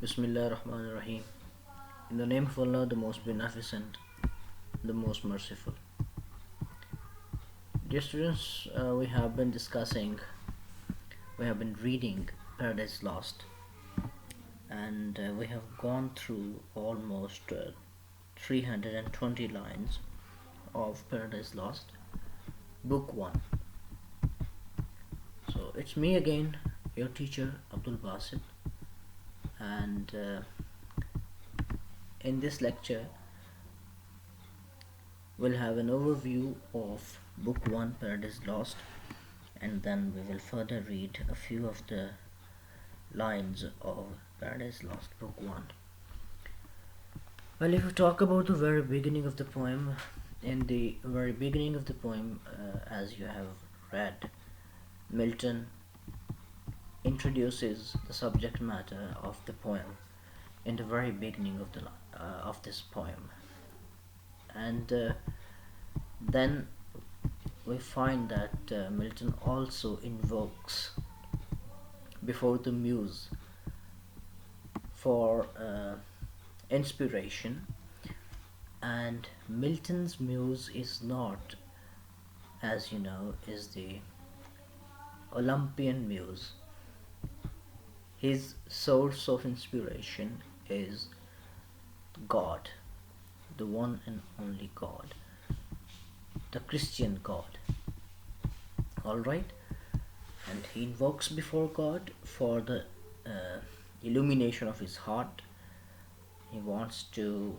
Bismillah ar-Rahman ar-Rahim. In the name of Allah, the most beneficent, the most merciful. Dear students, we have been reading Paradise Lost, and we have gone through almost 320 lines of Paradise Lost, Book 1. So it's me again, your teacher Abdul Basit, and in this lecture we'll have an overview of Book 1 Paradise Lost, and then we will further read a few of the lines of Paradise Lost Book 1. Well, if you talk about the very beginning of the poem, in the very beginning of the poem, as you have read, Milton introduces the subject matter of the poem in the very beginning of this poem, and then we find that Milton also invokes before the muse for inspiration, and Milton's muse is not, as you know, is the Olympian muse. His source of inspiration is God, the one and only God, the Christian God. Alright? And he invokes before God for the illumination of his heart. He wants to,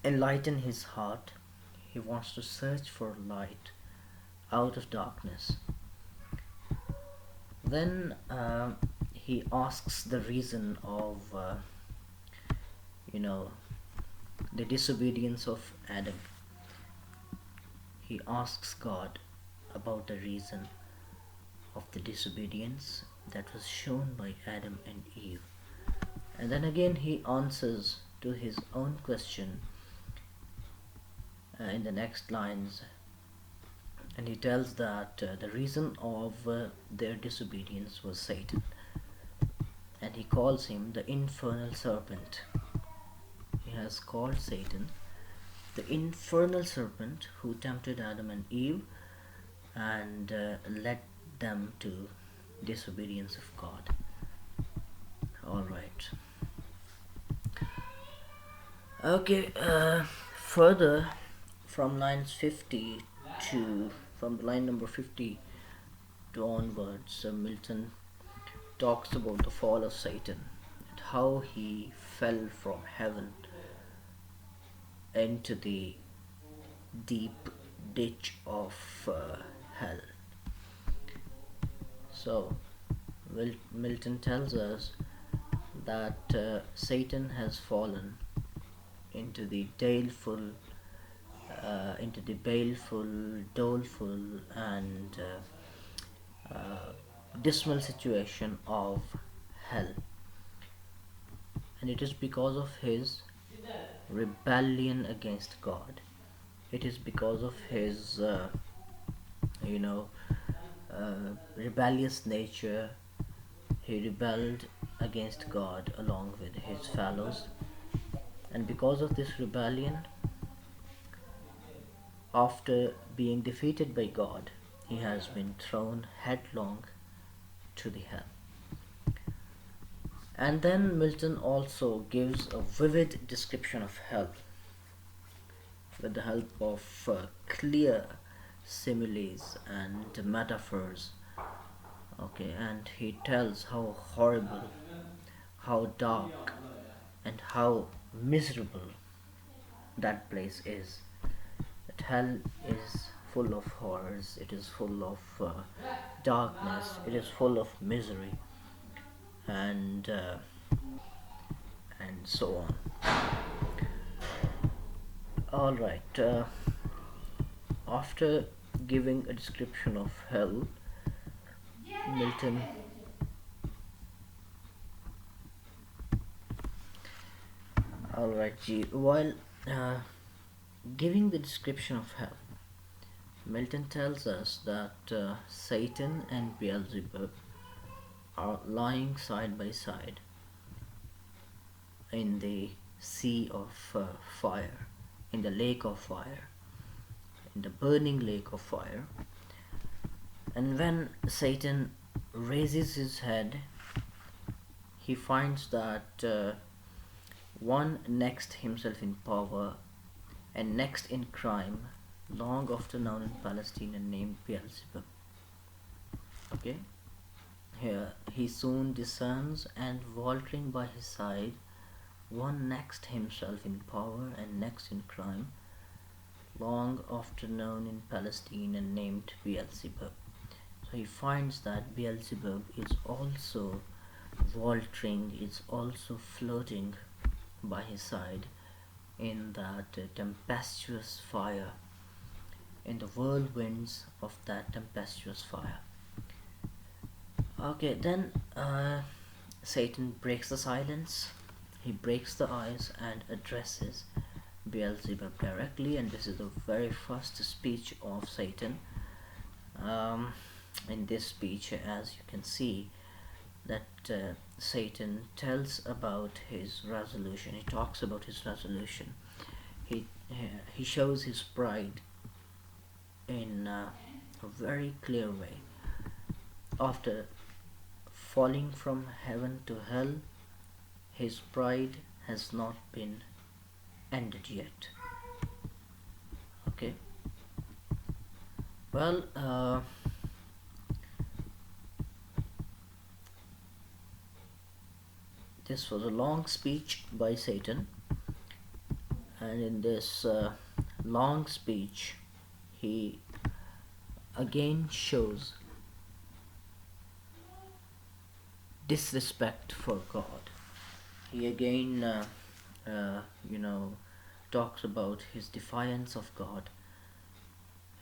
enlighten his heart. He wants to search for light out of darkness. Then he asks the reason of, the disobedience of Adam. He asks God about the reason of the disobedience that was shown by Adam and Eve. And then again he answers to his own question in the next lines, and he tells that the reason of their disobedience was Satan, and he calls him the infernal serpent. He has called Satan the infernal serpent who tempted Adam and Eve and led them to disobedience of God. Alright. Okay, further from lines 50 from the line number 50 to onwards, Milton talks about the fall of Satan and how he fell from heaven into the deep ditch of hell. So Milton tells us that Satan has fallen into the baleful, doleful, and dismal situation of hell, and it is because of his rebellion against God. It is because of his rebellious nature. He rebelled against God along with his fellows, and because of this rebellion, after being defeated by God, he has been thrown headlong to the hell. And then Milton also gives a vivid description of hell with the help of clear similes and metaphors. Okay, and he tells how horrible, how dark, and how miserable that place is. That hell is full of horrors, it is full of darkness, it is full of misery, and so on. Alright, after giving a description of hell, Milton while giving the description of hell, Milton tells us that Satan and Beelzebub are lying side by side in the sea of fire, in the lake of fire, in the burning lake of fire. And when Satan raises his head, he finds that one next himself in power and next in crime, long after known in Palestine and named Beelzebub. Okay? Here he soon discerns, and waltzing by his side, one next himself in power and next in crime, long after known in Palestine and named Beelzebub. So he finds that Beelzebub is also waltzing, is also floating by his side in that tempestuous fire, in the whirlwinds of that tempestuous fire. Okay, then Satan breaks the silence, he breaks the ice and addresses Beelzebub directly, and this is the very first speech of Satan. In this speech, as you can see, that Satan tells about his resolution. He talks about his resolution. He he shows his pride in a very clear way. After falling from heaven to hell, his pride has not been ended yet. Okay. Well, this was a long speech by Satan, and in this long speech, he again shows disrespect for God. He again, you know, talks about his defiance of God,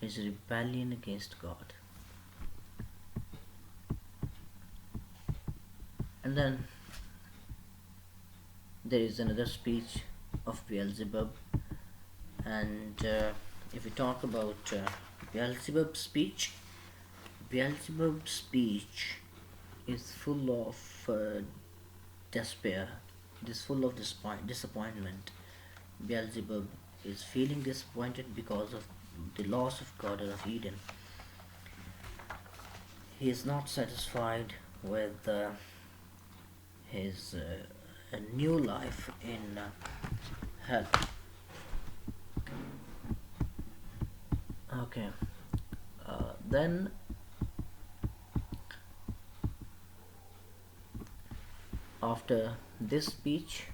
his rebellion against God. And then there is another speech of Beelzebub, and if we talk about Beelzebub's speech, Beelzebub's speech is full of despair. It is full of disappointment. Beelzebub is feeling disappointed because of the loss of Garden of Eden. He is not satisfied with his a new life in hell. Okay, then after this speech,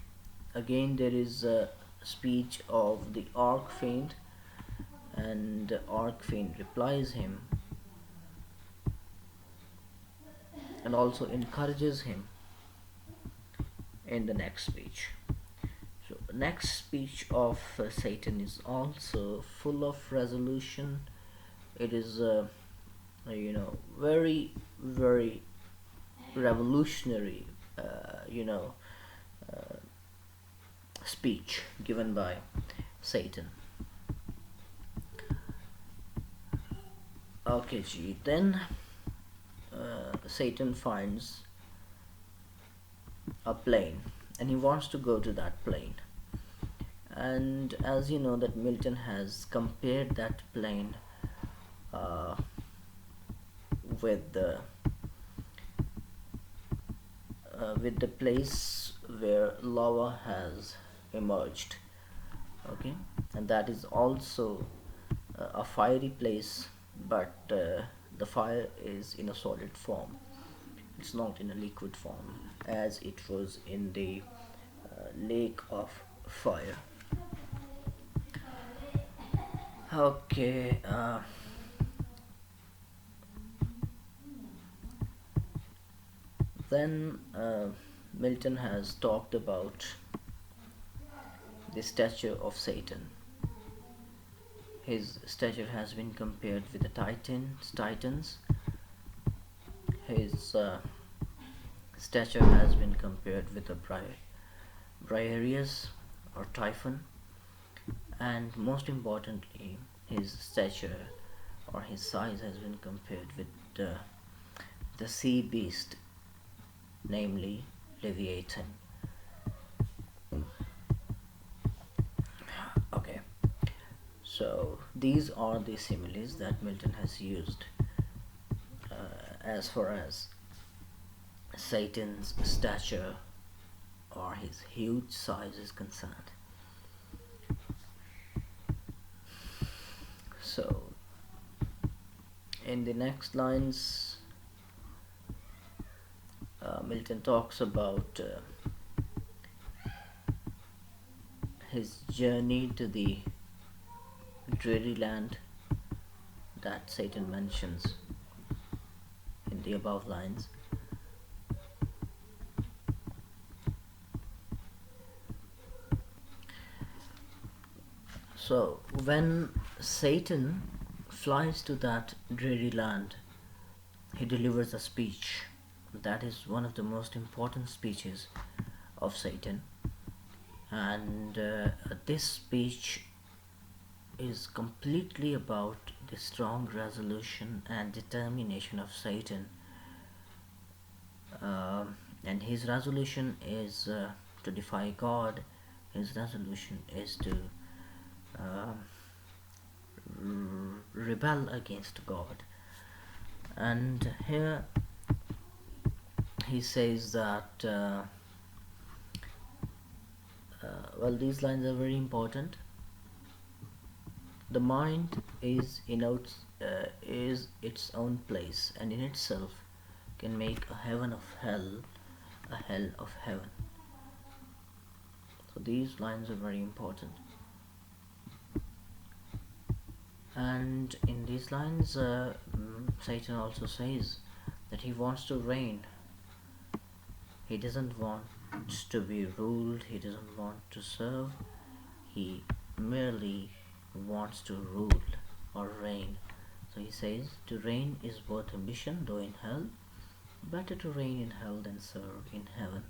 again there is a speech of the Archfiend, and the Archfiend replies him and also encourages him in the next speech. So the next speech of Satan is also full of resolution. It is very very revolutionary speech given by Satan. Okay, gee, then Satan finds a plane and he wants to go to that plane. And as you know, that Milton has compared that plane uh, with the place where lava has emerged. Okay, and that is also a fiery place, but the fire is in a solid form. It's not in a liquid form as it was in the lake of fire. Okay, then Milton has talked about the stature of Satan. His stature has been compared with the Titans. His stature has been compared with the Briareus or Typhon, and most importantly, his stature or his size has been compared with the sea beast namely Leviathan. Okay, so these are the similes that Milton has used as far as Satan's stature or his huge size is concerned. So, in the next lines, Milton talks about his journey to the dreary land that Satan mentions in the above lines. So, when Satan flies to that dreary land, he delivers a speech. That is one of the most important speeches of Satan, and this speech is completely about the strong resolution and determination of Satan. And his resolution is to defy God. His resolution is to uh, rebel against God. And here he says that well, these lines are very important. The mind is is its own place, and in itself can make a heaven of hell, a hell of heaven. So these lines are very important. And in these lines, Satan also says that he wants to reign. He doesn't want to be ruled, he doesn't want to serve, he merely wants to rule or reign. So he says, to reign is both ambition, though in hell. Better to reign in hell than serve in heaven.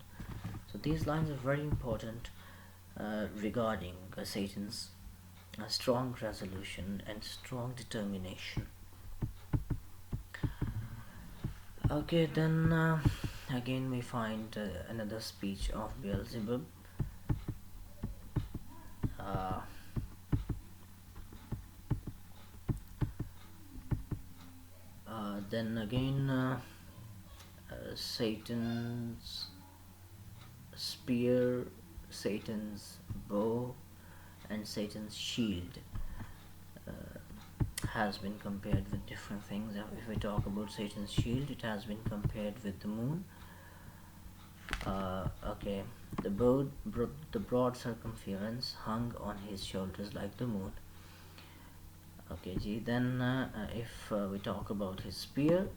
So these lines are very important regarding Satan's strong resolution and strong determination. Okay, then again we find another speech of Beelzebub. Uh, then again, Satan's spear, Satan's bow, and Satan's shield has been compared with different things. If we talk about Satan's shield, it has been compared with the moon. Okay, the broad circumference hung on his shoulders like the moon. Okay, gee. Then if we talk about his spear,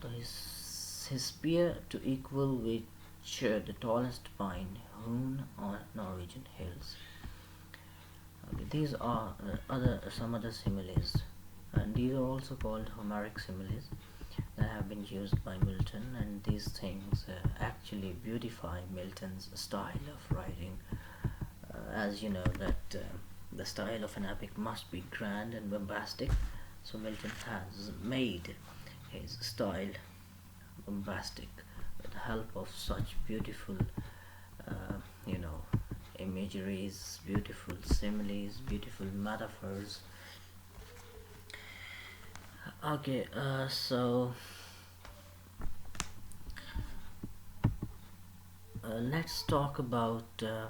so his spear to equal which the tallest pine hewn on Norwegian hills. Okay, these are some other similes, and these are also called Homeric similes that have been used by Milton, and these things actually beautify Milton's style of writing. As you know that the style of an epic must be grand and bombastic, so Milton has made his style bombastic with the help of such beautiful imageries, beautiful similes, beautiful metaphors. Okay, so let's talk about the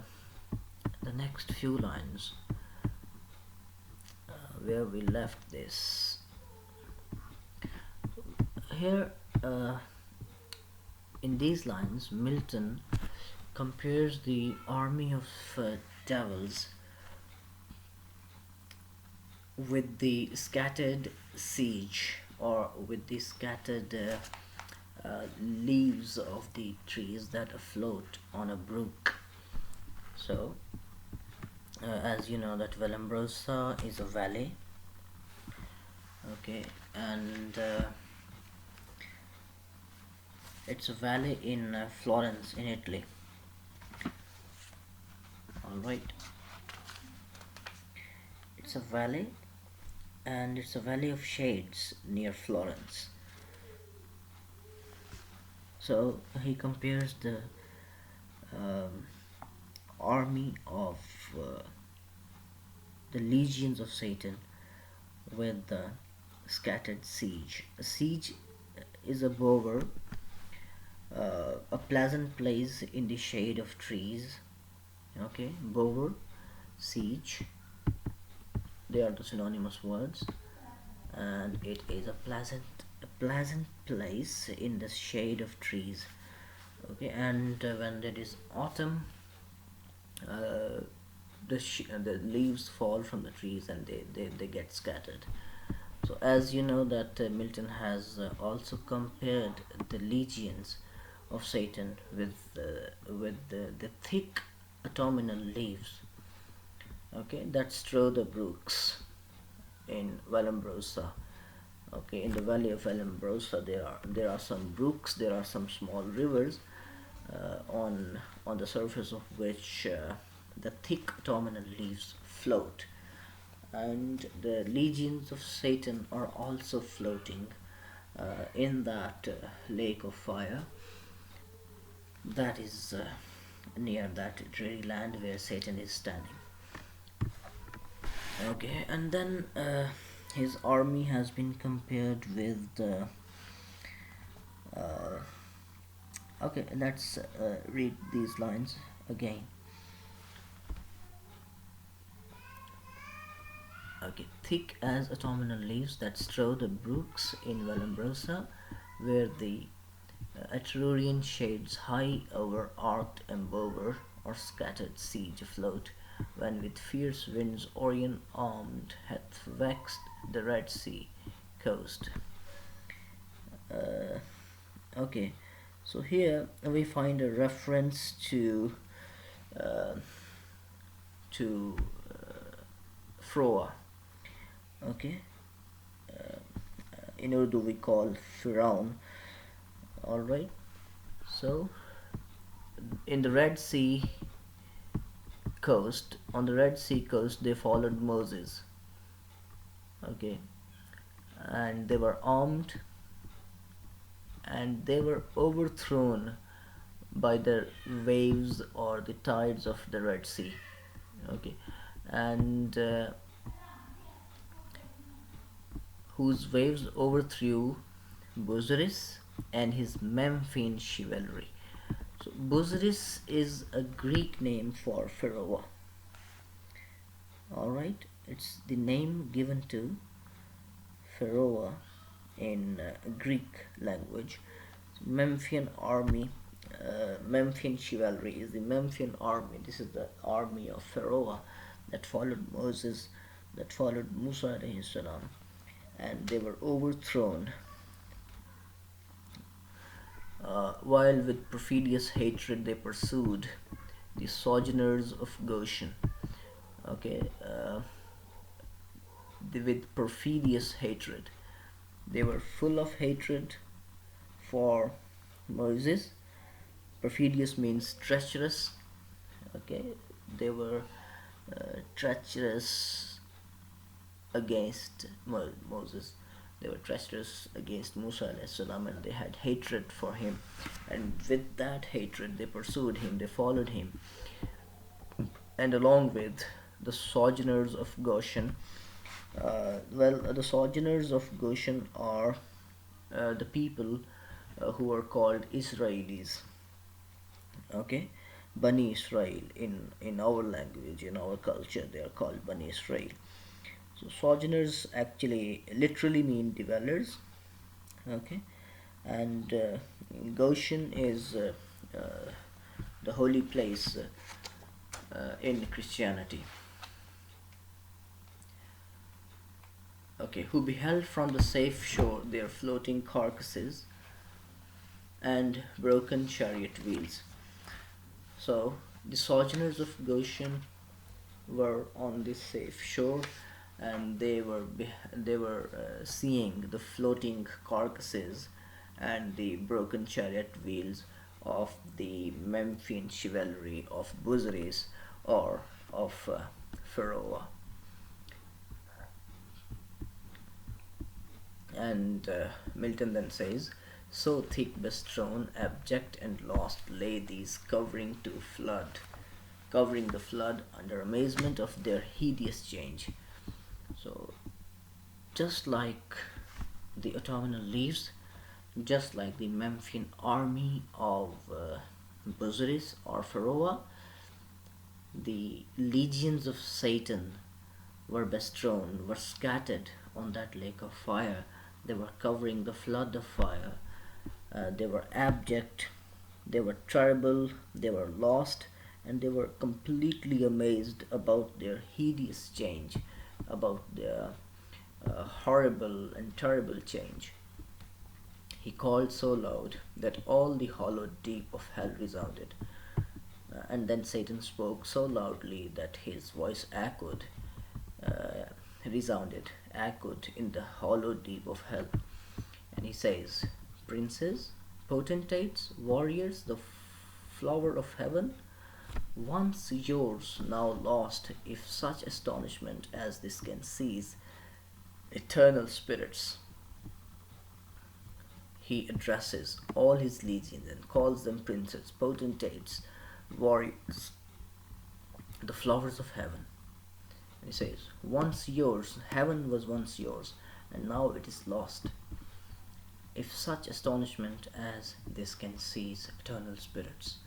next few lines where we left this. Here, in these lines, Milton compares the army of devils with the scattered siege, or with the scattered leaves of the trees that afloat on a brook. So, as you know that Vallombrosa is a valley. Okay, and it's a valley in Florence in Italy. Alright, it's a valley, and it's a valley of shades near Florence. So he compares the um, army of uh, the legions of Satan with the scattered siege. A siege is a bower, a pleasant place in the shade of trees. Okay, bower, siege, they are the synonymous words, and it is a pleasant place in the shade of trees. Okay, and when it is autumn, uh, the leaves fall from the trees and they get scattered. So as you know that Milton has also compared the legions of Satan with the thick autumnal leaves, okay, that strew the brooks in Vallombrosa. Okay, in the valley of Vallombrosa there are some brooks, there are some small rivers, on the surface of which the thick autumnal leaves float, and the legions of Satan are also floating in that lake of fire that is near that dreary land where Satan is standing. Okay, and then his army has been compared with the. Uh, okay, let's read these lines again. Okay, thick as autumnal leaves that strew the brooks in Vallombrosa, where the Etrurian shades high over arced embower or scattered siege afloat, when with fierce winds Orion armed hath vexed the Red Sea coast. Uh, okay, so here we find a reference uh, to Froa. Okay, in Urdu we call Firaun. All right, so in the Red Sea coast, on the Red Sea coast, they followed Moses. Okay, and they were armed, and they were overthrown by the waves or the tides of the Red Sea. Okay, and whose waves overthrew Busiris and his Memphian chivalry. So Busiris is a Greek name for Pharaoh. All right, it's the name given to Pharaoh in Greek language. So Memphian army, Memphian chivalry is the Memphian army. This is the army of Pharaoh that followed Moses, that followed Musa alayhi salam, and they were overthrown while with perfidious hatred they pursued the sojourners of Goshen. Okay, with perfidious hatred. They were full of hatred for Moses. Perfidious means treacherous. Okay, they were treacherous against Moses. They were treacherous against Musa salam, and they had hatred for him. And with that hatred, they pursued him, they followed him. And along with the sojourners of Goshen, the sojourners of Goshen are the people who are called Israelis. Okay, Bani Israel in our language, in our culture, they are called Bani Israel. So sojourners actually literally mean dwellers. Okay, and Goshen is the holy place in Christianity. Okay, who beheld from the safe shore their floating carcasses and broken chariot wheels. So the sojourners of Goshen were on this safe shore, and they were seeing the floating carcasses and the broken chariot wheels of the Memphian chivalry of Busiris or of Pharaoh. And Milton then says, So thick bestrewn, abject and lost lay these, covering the flood under amazement of their hideous change. So just like the autumnal leaves, just like the Memphian army of Busiris or Pharaoh, the legions of Satan were bestrewn, were scattered on that lake of fire. They were covering the flood of fire. They were abject, they were terrible, they were lost, and they were completely amazed about their hideous change, about their horrible and terrible change. He called so loud that all the hollow deep of hell resounded. And then Satan spoke so loudly that his voice uh, echoed in the hollow deep of hell. And he says, "Princes, potentates, warriors, the flower of heaven, once yours, now lost, if such astonishment as this can seize eternal spirits." He addresses all his legions and calls them princes, potentates, warriors, the flowers of heaven. And he says, "Once yours, heaven was once yours, and now it is lost. If such astonishment as this can seize eternal spirits."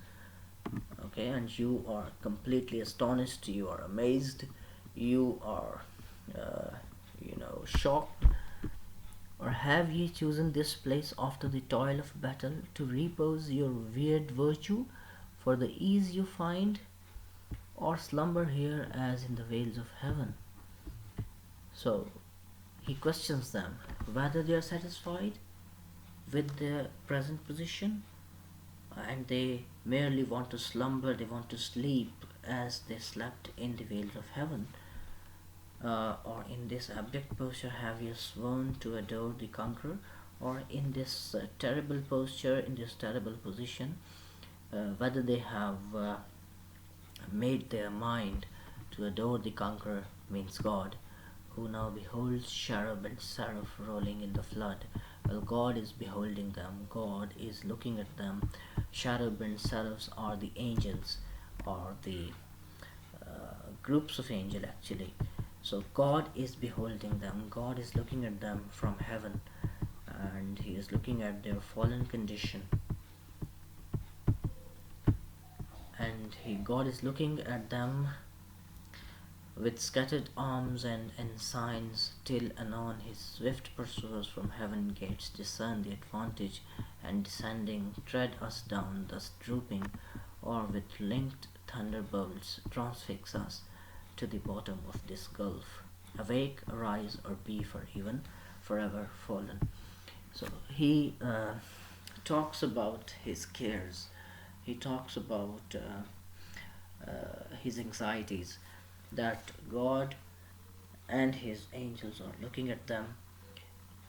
Okay, and you are completely astonished, you are amazed, you are, shocked. Or have ye chosen this place after the toil of battle to repose your weird virtue for the ease you find, or slumber here as in the vales of heaven? So he questions them whether they are satisfied with their present position, and they merely want to slumber, they want to sleep as they slept in the vales of heaven. Or in this abject posture have you sworn to adore the conqueror, or in this terrible posture, in this terrible position, whether they have made their mind to adore the conqueror, means God, who now beholds cherub and seraph rolling in the flood. Well, God is beholding them, God is looking at them. Cherub and seraphs are the angels, or the groups of angels actually. So God is beholding them, God is looking at them from heaven, and He is looking at their fallen condition. And God is looking at them with scattered arms and ensigns, till anon his swift pursuers from heaven gates discern the advantage, and descending tread us down, thus drooping, or with linked thunderbolts transfix us to the bottom of this gulf. Awake, arise, or be for even forever fallen. So he talks about his cares, he talks about his anxieties, that God and his angels are looking at them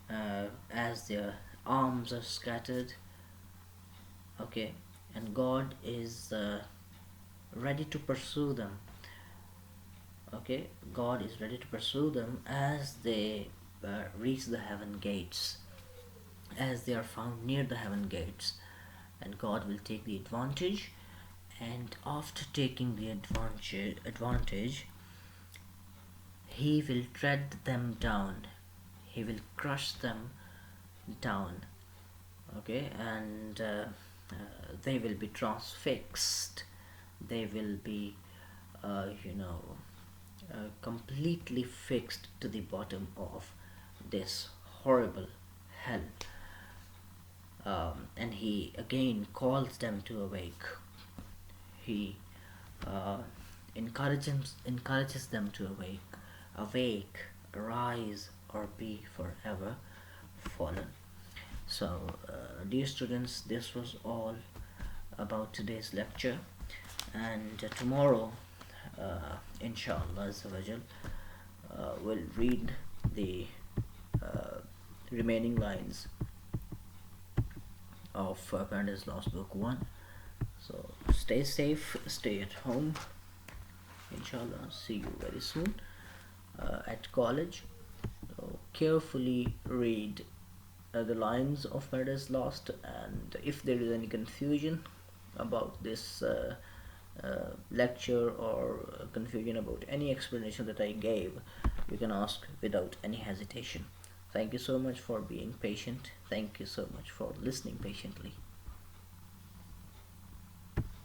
as their arms are scattered, okay, and God is ready to pursue them, okay. God is ready to pursue them as they reach the heaven gates, as they are found near the heaven gates, and God will take the advantage, and after taking the advantage, He will tread them down, He will crush them down, okay, and they will be transfixed, they will be completely fixed to the bottom of this horrible hell. And He again calls them to awake. He uh, encourages them to awake, arise, or be forever fallen. So, dear students, this was all about today's lecture, and tomorrow, inshallah, we'll read the uh, remaining lines of Paradise Lost Book 1. So, stay safe, stay at home. Inshallah, see you very soon at college. So, carefully read the lines of Paradise Lost. And if there is any confusion about this lecture, or confusion about any explanation that I gave, you can ask without any hesitation. Thank you so much for being patient. Thank you so much for listening patiently.